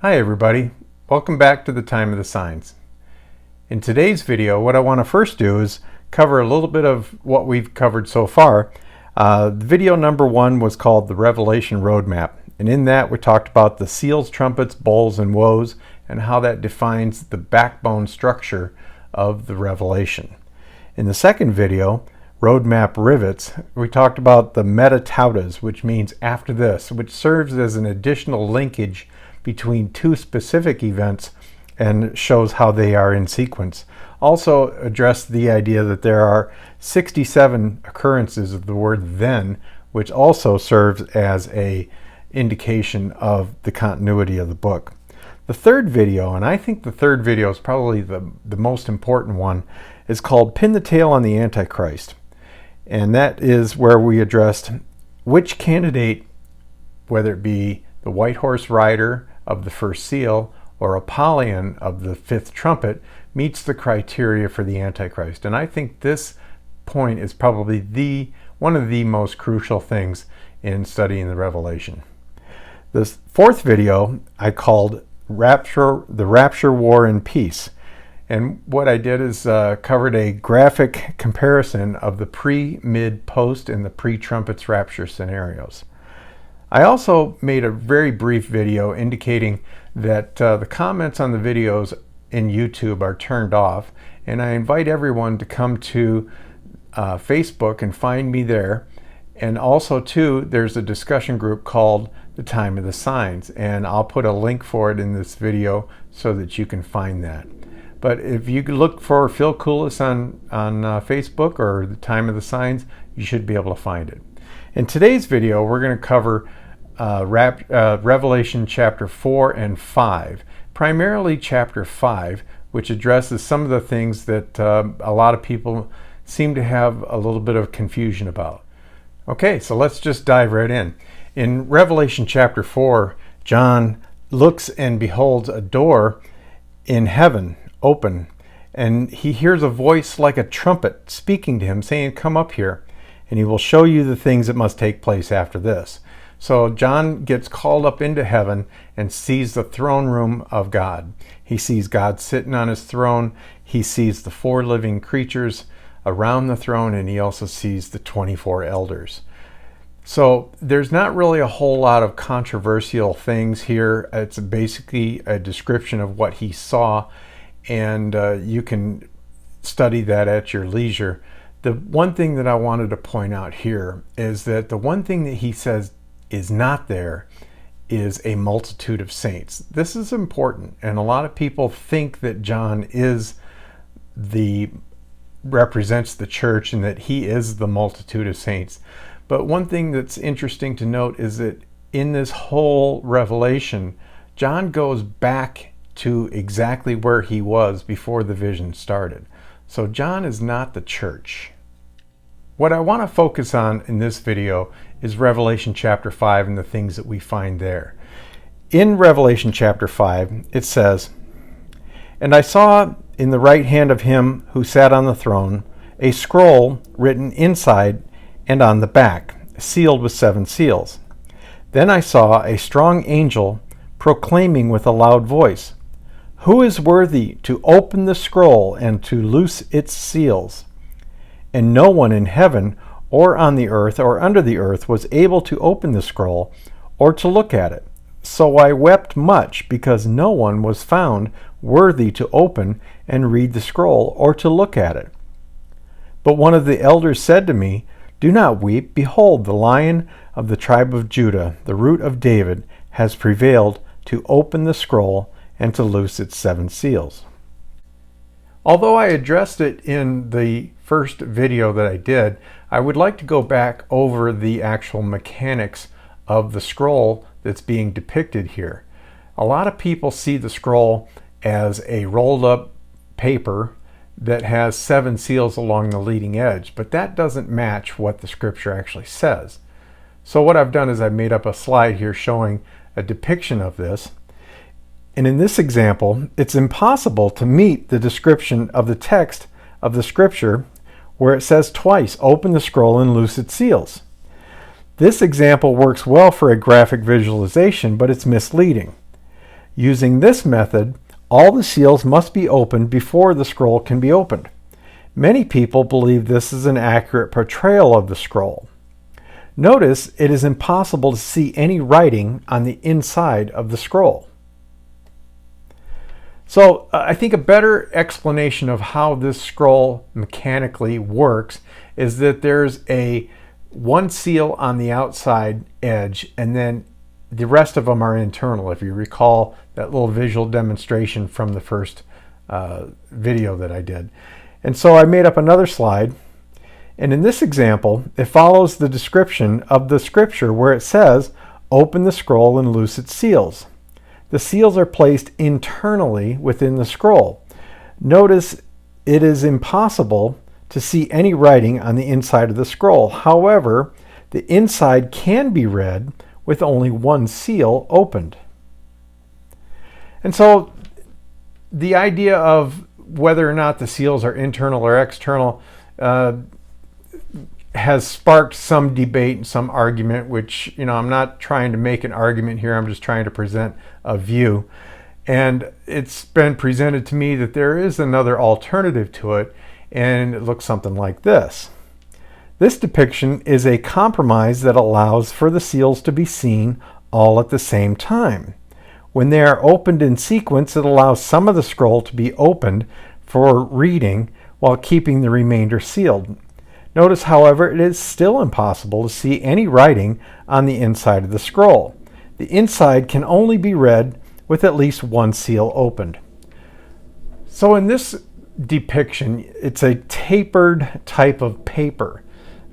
Hi everybody, welcome back to the Time of the Signs. In today's video, what I want to first do is cover a little bit of what we've covered so far. Video number 1 was called the Revelation Roadmap, and in that we talked about the seals, trumpets, bowls, and woes, and how that defines the backbone structure of the Revelation. In the second video, Roadmap Rivets, we talked about the metatautas, which means after this, which serves as an additional linkage between two specific events and shows how they are in sequence. Also addressed the idea that there are 67 occurrences of the word then, which also serves as a indication of the continuity of the book. The third video, and I think the third video is probably the most important one, is called Pin the Tail on the Antichrist. And that is where we addressed which candidate, whether it be the white horse rider of the first seal or Apollyon of the fifth trumpet, meets the criteria for the Antichrist. And I think this point is probably one of the most crucial things in studying the Revelation. The fourth video I called the Rapture, War, and Peace. And what I did is covered a graphic comparison of the pre, mid, post, and the pre-trumpets rapture scenarios. I also made a very brief video indicating that the comments on the videos in YouTube are turned off, and I invite everyone to come to Facebook and find me there. And also too, there's a discussion group called the Time of the Signs, and I'll put a link for it in this video so that you can find that. But if you look for Phil Koulis on Facebook or the Time of the Signs, you should be able to find it. In today's video, we're going to cover Revelation chapter 4 and 5, primarily chapter 5, which addresses some of the things that a lot of people seem to have a little bit of confusion about. Okay, so let's just dive right in. In Revelation chapter 4, John looks and beholds a door in heaven open, and he hears a voice like a trumpet speaking to him, saying, "Come up here, and he will show you the things that must take place after this." So John gets called up into heaven and sees the throne room of God. He sees God sitting on his throne. He sees the 4 living creatures around the throne, and he also sees the 24 elders. So there's not really a whole lot of controversial things here. It's basically a description of what he saw, and you can study that at your leisure. The one thing that I wanted to point out here is that the one thing that he says is not there is a multitude of saints. This is important, and a lot of people think that John represents the church and that he is the multitude of saints. But one thing that's interesting to note is that in this whole revelation, John goes back to exactly where he was before the vision started. So John is not the church. What I want to focus on in this video is Revelation chapter 5 and the things that we find there. In Revelation chapter 5, it says, "And I saw in the right hand of him who sat on the throne a scroll written inside and on the back, sealed with 7 seals. Then I saw a strong angel proclaiming with a loud voice, 'Who is worthy to open the scroll and to loose its seals?' And no one in heaven or on the earth or under the earth was able to open the scroll or to look at it. So I wept much because no one was found worthy to open and read the scroll or to look at it. But one of the elders said to me, 'Do not weep. Behold, the Lion of the tribe of Judah, the Root of David, has prevailed to open the scroll and to loose its 7 seals.'" Although I addressed it in the first video that I did, I would like to go back over the actual mechanics of the scroll that's being depicted here. A lot of people see the scroll as a rolled up paper that has 7 seals along the leading edge, but that doesn't match what the scripture actually says. So what I've done is I've made up a slide here showing a depiction of this. And in this example, it's impossible to meet the description of the text of the scripture where it says twice, "Open the scroll and loose its seals." This example works well for a graphic visualization, but it's misleading. Using this method, all the seals must be opened before the scroll can be opened. Many people believe this is an accurate portrayal of the scroll. Notice it is impossible to see any writing on the inside of the scroll. So I think a better explanation of how this scroll mechanically works is that there's one seal on the outside edge, and then the rest of them are internal, if you recall that little visual demonstration from the first video that I did. And so I made up another slide, and in this example it follows the description of the scripture where it says, "Open the scroll and loose its seals." The seals are placed internally within the scroll. Notice it is impossible to see any writing on the inside of the scroll. However, the inside can be read with only one seal opened. And so the idea of whether or not the seals are internal or external has sparked some debate and some argument, which, I'm not trying to make an argument here, I'm just trying to present a view. And it's been presented to me that there is another alternative to it, and it looks something like this. This depiction is a compromise that allows for the seals to be seen all at the same time. When they are opened in sequence, it allows some of the scroll to be opened for reading while keeping the remainder sealed. Notice, however, it is still impossible to see any writing on the inside of the scroll. The inside can only be read with at least one seal opened. So in this depiction, it's a tapered type of paper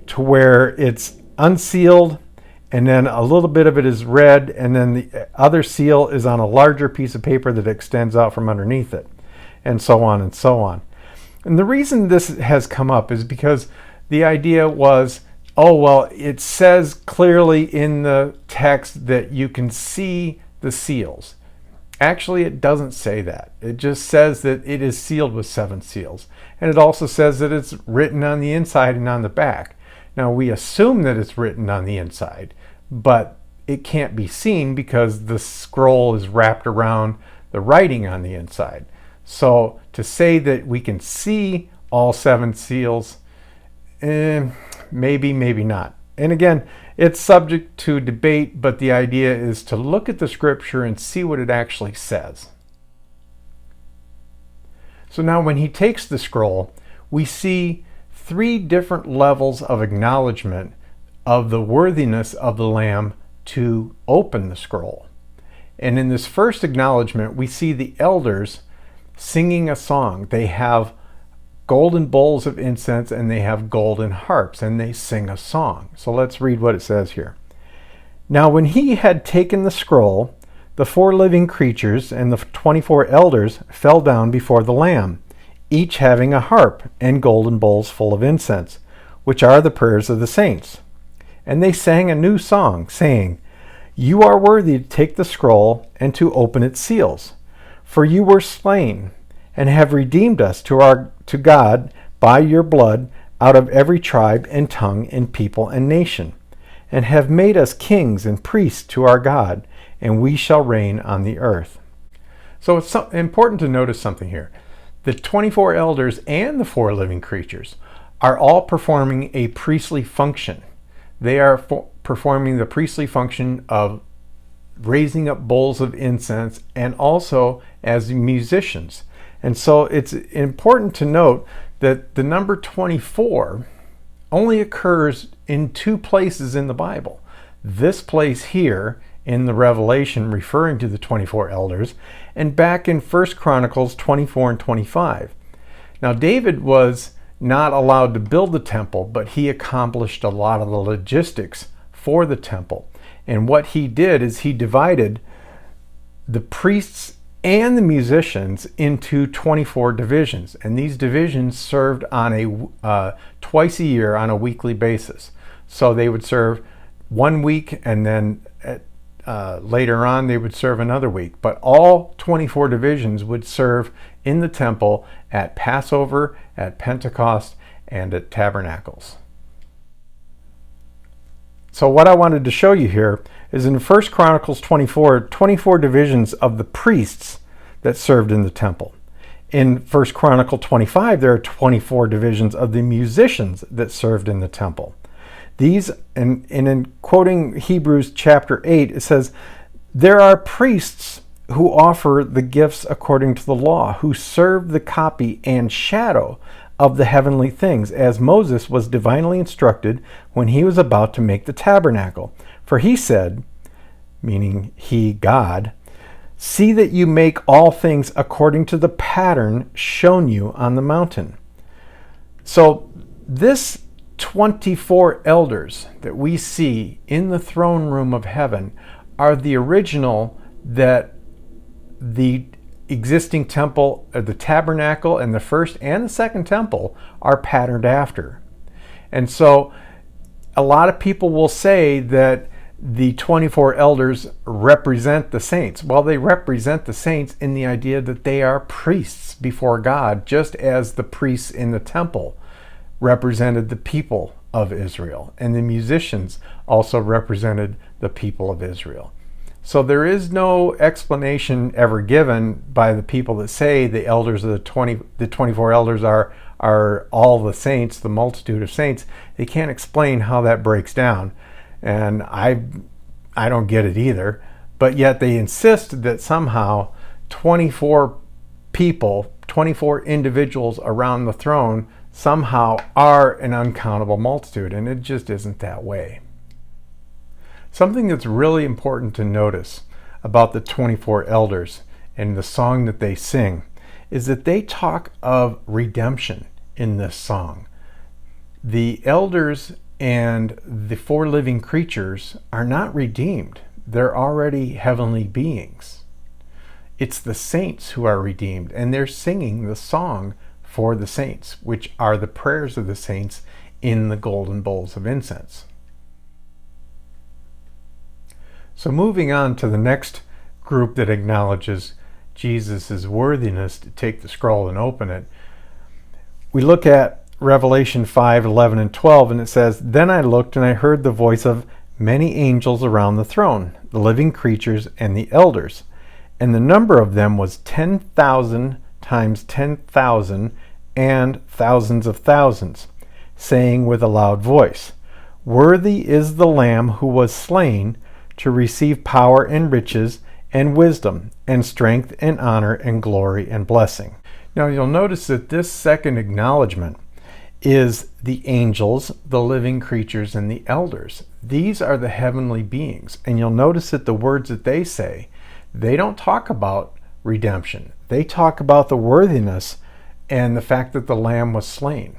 to where it's unsealed, and then a little bit of it is read, and then the other seal is on a larger piece of paper that extends out from underneath it, and so on and so on. And the reason this has come up is because the idea was, oh, well, it says clearly in the text that you can see the seals. Actually, it doesn't say that. It just says that it is sealed with 7 seals. And it also says that it's written on the inside and on the back. Now, we assume that it's written on the inside, but it can't be seen because the scroll is wrapped around the writing on the inside. So to say that we can see all 7 seals, maybe, maybe not. And again, it's subject to debate, but the idea is to look at the scripture and see what it actually says. So now when he takes the scroll, we see 3 different levels of acknowledgement of the worthiness of the Lamb to open the scroll. And in this first acknowledgement, we see the elders singing a song. They have golden bowls of incense and they have golden harps, and they sing a song. So let's read what it says here. Now when he had taken the scroll, the 4 living creatures and the 24 elders fell down before the Lamb, each having a harp and golden bowls full of incense, which are the prayers of the saints. And they sang a new song, saying, "You are worthy to take the scroll and to open its seals. For you were slain, and have redeemed us to God by your blood out of every tribe and tongue and people and nation, and have made us kings and priests to our God, and we shall reign on the earth." So it's important to notice something here. The 24 elders and the 4 living creatures are all performing a priestly function. They are performing the priestly function of raising up bowls of incense and also as musicians. And so it's important to note that the number 24 only occurs in 2 places in the Bible. This place here in the Revelation referring to the 24 elders, and back in 1 Chronicles 24 and 25. Now David was not allowed to build the temple, but he accomplished a lot of the logistics for the temple. And what he did is he divided the priests and the musicians into 24 divisions, and these divisions served on a twice a year on a weekly basis. So they would serve 1 week, and then later on they would serve another week. But all 24 divisions would serve in the temple at Passover, at Pentecost, and at Tabernacles. So what I wanted to show you here is in 1 Chronicles 24, 24 divisions of the priests that served in the temple. In 1 Chronicle 25, there are 24 divisions of the musicians that served in the temple. These, and in quoting Hebrews chapter 8, it says, there are priests who offer the gifts according to the law, who serve the copy and shadow of the heavenly things, as Moses was divinely instructed when he was about to make the tabernacle. For he said, meaning he, God, see that you make all things according to the pattern shown you on the mountain. So this 24 elders that we see in the throne room of heaven are the original that the existing temple, the tabernacle, and the first and the second temple are patterned after. And so a lot of people will say that the 24 elders represent the saints. Well, they represent the saints in the idea that they are priests before God, just as the priests in the temple represented the people of Israel, and the musicians also represented the people of Israel. So there is no explanation ever given by the people that say the elders of the 24 elders are all the saints, the multitude of saints. They can't explain how that breaks down, and I don't get it either. But yet they insist that somehow 24 people, 24 individuals around the throne somehow are an uncountable multitude, and it just isn't that way. Something that's really important to notice about the 24 elders and the song that they sing is that they talk of redemption in this song. The elders and the four living creatures are not redeemed. They're already heavenly beings. It's the saints who are redeemed, and they're singing the song for the saints, which are the prayers of the saints in the golden bowls of incense. So moving on to the next group that acknowledges Jesus' worthiness to take the scroll and open it, we look at Revelation 5, 11, and 12, and it says, then I looked and I heard the voice of many angels around the throne, the living creatures and the elders, and the number of them was 10,000 times 10,000 and thousands of thousands, saying with a loud voice, worthy is the Lamb who was slain to receive power and riches and wisdom and strength and honor and glory and blessing. Now you'll notice that this second acknowledgement is the angels, the living creatures, and the elders. These are the heavenly beings, and you'll notice that the words that they say, they don't talk about redemption. They talk about the worthiness and the fact that the Lamb was slain.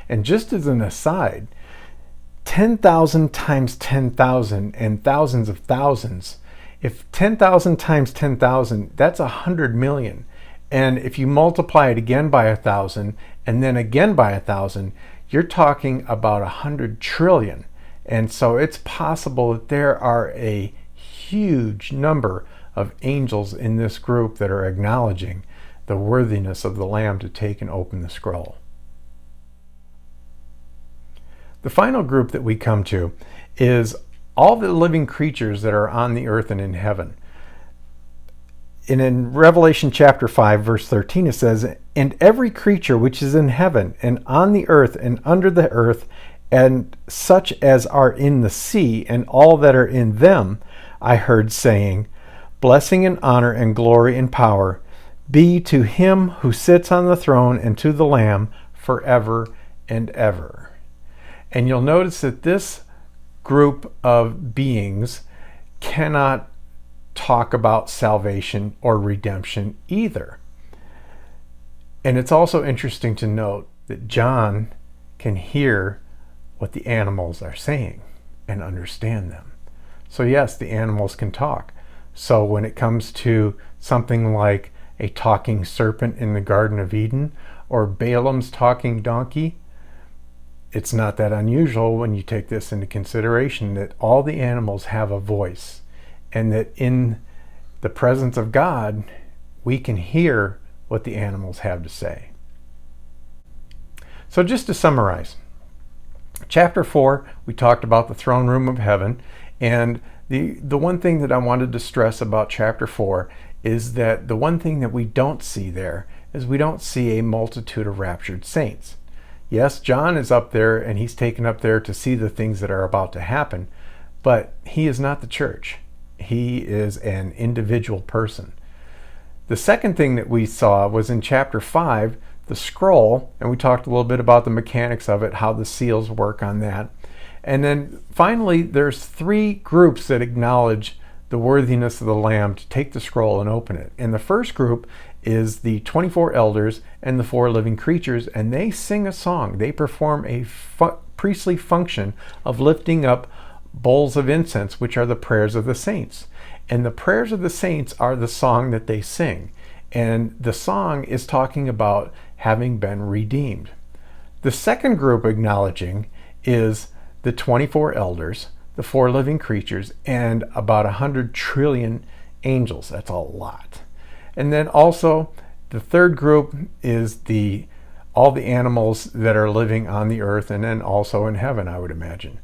And just as an aside, 10,000 times 10,000 and thousands of thousands, if 10,000 times 10,000, that's 100 million. And if you multiply it again by 1,000 and then again by 1,000, you're talking about 100 trillion. And so it's possible that there are a huge number of angels in this group that are acknowledging the worthiness of the Lamb to take and open the scroll. The final group that we come to is all the living creatures that are on the earth and in heaven. And in Revelation chapter 5, verse 13, it says, and every creature which is in heaven and on the earth and under the earth, and such as are in the sea and all that are in them, I heard saying, blessing and honor and glory and power be to him who sits on the throne and to the Lamb forever and ever. And you'll notice that this group of beings cannot talk about salvation or redemption either. And it's also interesting to note that John can hear what the animals are saying and understand them. So yes, the animals can talk. So when it comes to something like a talking serpent in the Garden of Eden or Balaam's talking donkey, it's not that unusual when you take this into consideration that all the animals have a voice, and that in the presence of God, we can hear what the animals have to say. So just to summarize, chapter 4, we talked about the throne room of heaven and The one thing that I wanted to stress about chapter 4 is that the one thing that we don't see there is we don't see a multitude of raptured saints. Yes, John is up there and he's taken up there to see the things that are about to happen, but he is not the church. He is an individual person. The second thing that we saw was in chapter 5, the scroll, and we talked a little bit about the mechanics of it, how the seals work on that. And then finally, there's 3 groups that acknowledge the worthiness of the Lamb to take the scroll and open it. And the first group is the 24 elders and the 4 living creatures, and they sing a song. They perform a priestly function of lifting up bowls of incense, which are the prayers of the saints. And the prayers of the saints are the song that they sing. And the song is talking about having been redeemed. The second group acknowledging is the 24 elders, the 4 living creatures, and about 100 trillion angels. That's a lot. And then also the third group is all the animals that are living on the earth and then also in heaven, I would imagine.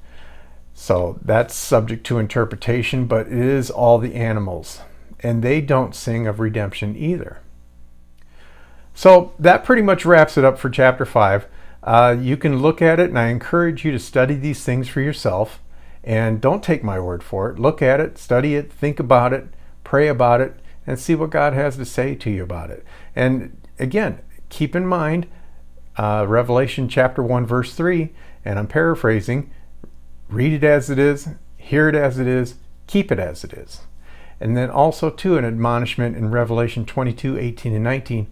So that's subject to interpretation, but it is all the animals, and they don't sing of redemption either. So that pretty much wraps it up for chapter 5. You can look at it, and I encourage you to study these things for yourself. And don't take my word for it. Look at it, study it, think about it, pray about it, and see what God has to say to you about it. And again, keep in mind Revelation chapter 1, verse 3, and I'm paraphrasing, read it as it is, hear it as it is, keep it as it is. And then also, too, an admonishment in Revelation 22, 18, and 19,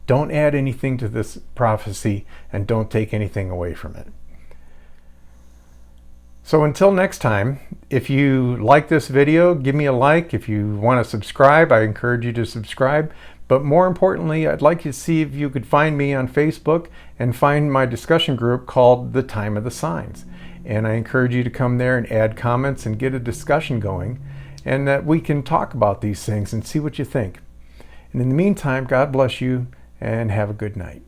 don't add anything to this prophecy and don't take anything away from it. So until next time, if you like this video, give me a like. If you want to subscribe, I encourage you to subscribe. But more importantly, I'd like you to see if you could find me on Facebook and find my discussion group called The Time of the Signs. And I encourage you to come there and add comments and get a discussion going, and that we can talk about these things and see what you think. And in the meantime, God bless you and have a good night.